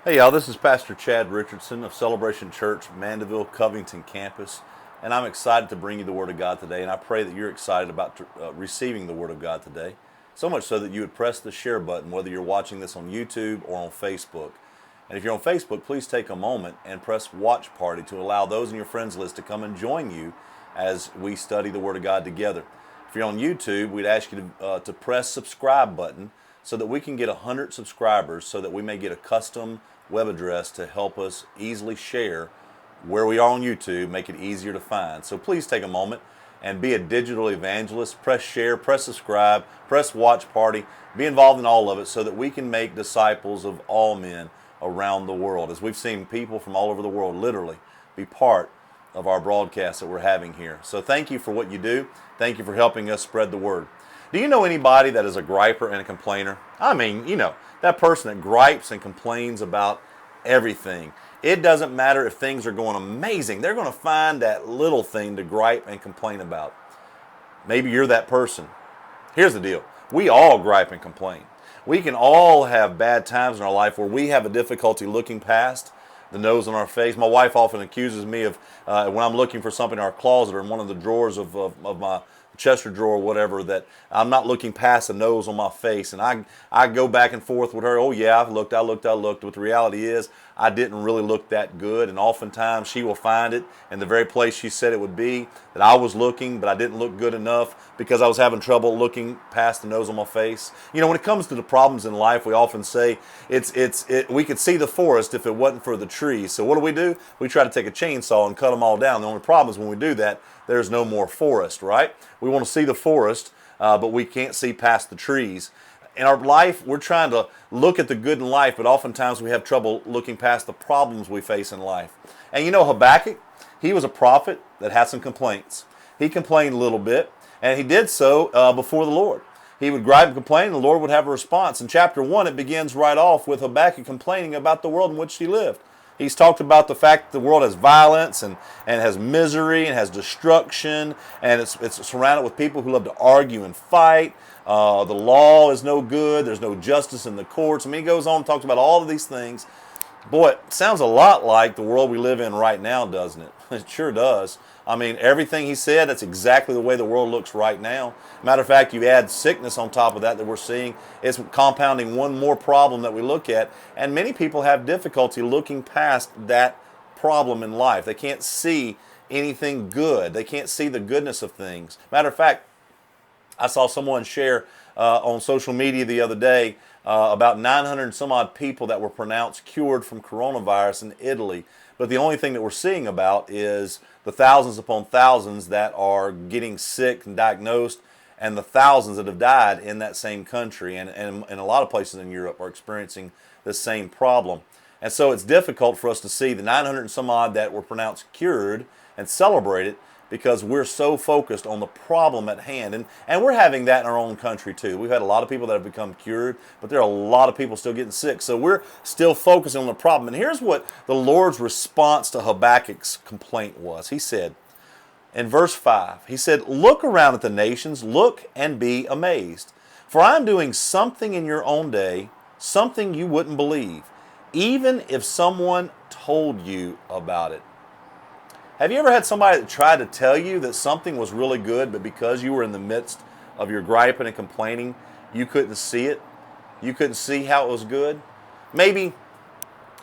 Hey y'all, this is Pastor Chad Richardson of Celebration Church, Mandeville, Covington campus, and I'm excited to bring you the Word of God today, and I pray that you're excited about receiving the Word of God today, so much so that you would press the share button, whether you're watching this on YouTube or on Facebook. And if you're on Facebook, please take a moment and press Watch Party to allow those in your friends list to come and join you as we study the Word of God together. If you're on YouTube, we'd ask you to press subscribe button so that we can get 100 subscribers so that we may get a custom web address to help us easily share where we are on YouTube, make it easier to find. So please take a moment and be a digital evangelist. Press share, press subscribe, press watch party. Be involved in all of it so that we can make disciples of all men around the world. As we've seen people from all over the world literally be part of our broadcast that we're having here. So thank you for what you do. Thank you for helping us spread the word. Do you know anybody that is a griper and a complainer? I mean, that person that gripes and complains about everything. It doesn't matter if things are going amazing. They're going to find that little thing to gripe and complain about. Maybe you're that person. Here's the deal. We all gripe and complain. We can all have bad times in our life where we have a difficulty looking past the nose on our face. My wife often accuses me of when I'm looking for something in our closet or in one of the drawers of my Chester drawer or whatever, that I'm not looking past the nose on my face. And I go back and forth with her. Oh yeah, I looked. But the reality is I didn't really look that good. And oftentimes she will find it in the very place she said it would be, that I was looking, but I didn't look good enough because I was having trouble looking past the nose on my face. When it comes to the problems in life, we often say we could see the forest if it wasn't for the trees. So what do? We try to take a chainsaw and cut them all down. The only problem is when we do that, there's no more forest, right? We want to see the forest, but we can't see past the trees. In our life, we're trying to look at the good in life, but oftentimes we have trouble looking past the problems we face in life. And Habakkuk, he was a prophet that had some complaints. He complained a little bit, and he did so before the Lord. He would gripe and complain, and the Lord would have a response. In chapter 1, it begins right off with Habakkuk complaining about the world in which he lived. He's talked about the fact that the world has violence and has misery and has destruction, and it's surrounded with people who love to argue and fight. The law is no good. There's no justice in the courts. He goes on and talks about all of these things. Boy, it sounds a lot like the world we live in right now, doesn't it? It sure does. Everything he said, that's exactly the way the world looks right now. Matter of fact, you add sickness on top of that we're seeing. It's compounding one more problem that we look at. And many people have difficulty looking past that problem in life. They can't see anything good. They can't see the goodness of things. Matter of fact, I saw someone share on social media the other day about 900 and some odd people that were pronounced cured from coronavirus in Italy. But the only thing that we're seeing about is the thousands upon thousands that are getting sick and diagnosed, and the thousands that have died in that same country. And a lot of places in Europe are experiencing the same problem. And so it's difficult for us to see the 900 and some odd that were pronounced cured and celebrate it, because we're so focused on the problem at hand. And we're having that in our own country too. We've had a lot of people that have become cured, but there are a lot of people still getting sick. So we're still focusing on the problem. And here's what the Lord's response to Habakkuk's complaint was. He said, in verse 5, he said, "Look around at the nations, look and be amazed. For I am doing something in your own day, something you wouldn't believe, even if someone told you about it." Have you ever had somebody that tried to tell you that something was really good, but because you were in the midst of your griping and complaining, you couldn't see it? You couldn't see how it was good? Maybe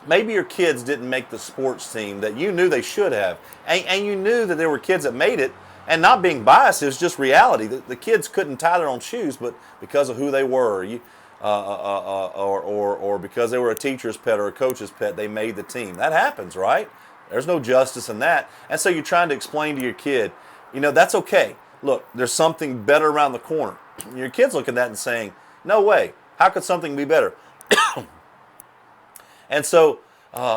your kids didn't make the sports team that you knew they should have. And you knew that there were kids that made it, and not being biased, it was just reality. The kids couldn't tie their own shoes, but because of who they were, or because they were a teacher's pet or a coach's pet, they made the team. That happens, right? There's no justice in that. And so you're trying to explain to your kid, that's okay. Look, there's something better around the corner. Your kid's looking at that and saying, no way. How could something be better? And so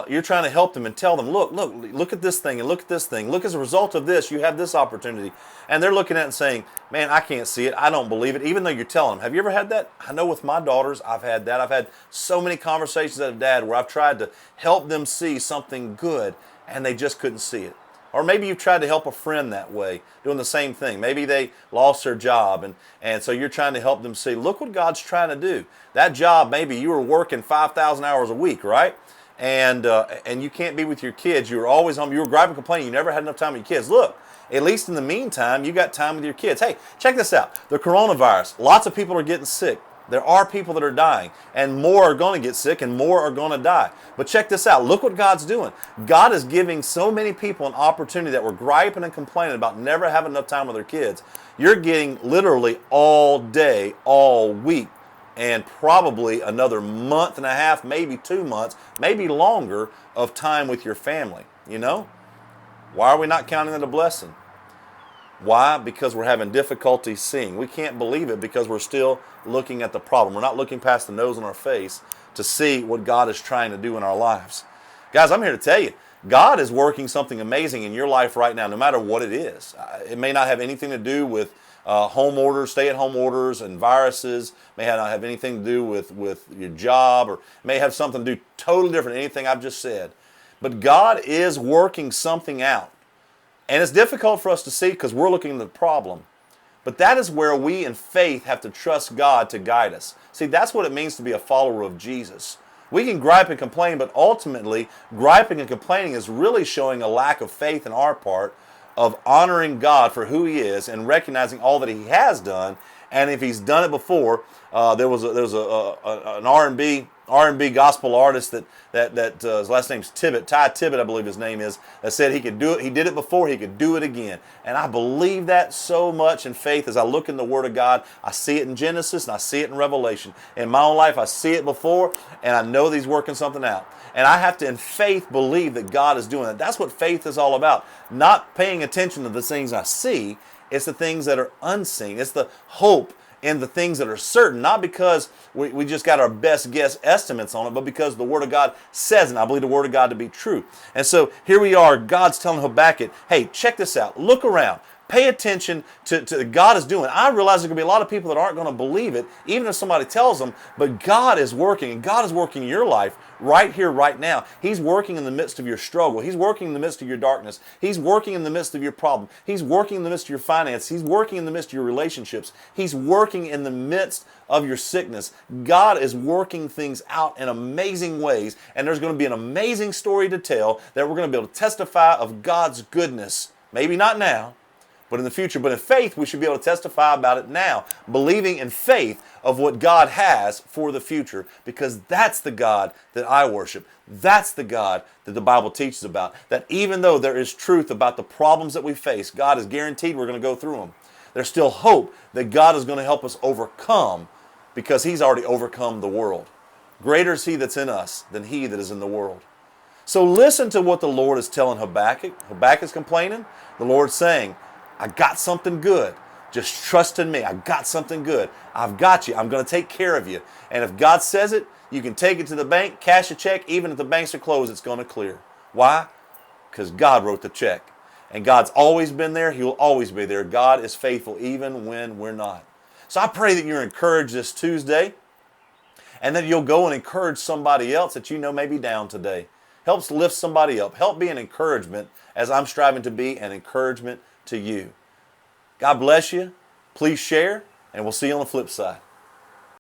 you're trying to help them and tell them, look at this thing and look at this thing. Look, as a result of this, you have this opportunity. And they're looking at it and saying, man, I can't see it. I don't believe it, even though you're telling them. Have you ever had that? I know with my daughters, I've had that. I've had so many conversations with dad where I've tried to help them see something good, and they just couldn't see it. Or maybe you've tried to help a friend that way, doing the same thing. Maybe they lost their job, and so you're trying to help them see, look what God's trying to do. That job, maybe you were working 5,000 hours a week, right? and you can't be with your kids. You were always home. You were griping, complaining. You never had enough time with your kids. Look, at least in the meantime, you got time with your kids. Hey, check this out. The coronavirus. Lots of people are getting sick. There are people that are dying, and more are going to get sick, and more are going to die. But check this out. Look what God's doing. God is giving so many people an opportunity that were griping and complaining about never having enough time with their kids. You're getting literally all day, all week, and probably another month and a half, maybe 2 months, maybe longer of time with your family. You know? Why are we not counting it a blessing? Why? Because we're having difficulty seeing. We can't believe it because we're still looking at the problem. We're not looking past the nose on our face to see what God is trying to do in our lives. Guys, I'm here to tell you, God is working something amazing in your life right now, no matter what it is. It may not have anything to do with home orders, stay-at-home orders, and viruses. May not have anything to do with your job, or may have something to do totally different than anything I've just said. But God is working something out. And it's difficult for us to see because we're looking at the problem. But that is where we in faith have to trust God to guide us. See, that's what it means to be a follower of Jesus. We can gripe and complain, but ultimately, griping and complaining is really showing a lack of faith in our part of honoring God for who He is and recognizing all that He has done. And if He's done it before, there was an R&B gospel artist that his last name's Tibbet, Ty Tibbet, I believe his name is, that said he could do it. He did it before. He could do it again. And I believe that so much in faith as I look in the Word of God. I see it in Genesis and I see it in Revelation. In my own life, I see it before, and I know that He's working something out. And I have to, in faith, believe that God is doing it. That's what faith is all about. Not paying attention to the things I see. It's the things that are unseen. It's the hope in the things that are certain, not because we just got our best guess estimates on it, but because the Word of God says it. And I believe the Word of God to be true. And so here we are, God's telling Habakkuk, hey, check this out. Look around. Pay attention to what God is doing. I realize there's going to be a lot of people that aren't going to believe it, even if somebody tells them, but God is working, and God is working in your life right here, right now. He's working in the midst of your struggle. He's working in the midst of your darkness. He's working in the midst of your problem. He's working in the midst of your finances. He's working in the midst of your relationships. He's working in the midst of your sickness. God is working things out in amazing ways, and there's going to be an amazing story to tell that we're going to be able to testify of God's goodness. Maybe not now, but in the future. But in faith, we should be able to testify about it now, believing in faith of what God has for the future, because that's the God that I worship. That's the God that the Bible teaches about. That even though there is truth about the problems that we face, God is guaranteed we're going to go through them. There's still hope that God is going to help us overcome, because He's already overcome the world. Greater is He that's in us than he that is in the world. So listen to what the Lord is telling Habakkuk. Habakkuk's complaining. The Lord's saying, I got something good. Just trust in me. I got something good. I've got you. I'm going to take care of you. And if God says it, you can take it to the bank, cash a check. Even if the banks are closed, it's going to clear. Why? Because God wrote the check. And God's always been there. He will always be there. God is faithful even when we're not. So I pray that you're encouraged this Tuesday, and that you'll go and encourage somebody else that you know may be down today. Helps lift somebody up. Help be an encouragement as I'm striving to be an encouragement to you. God bless you. Please share, and we'll see you on the flip side.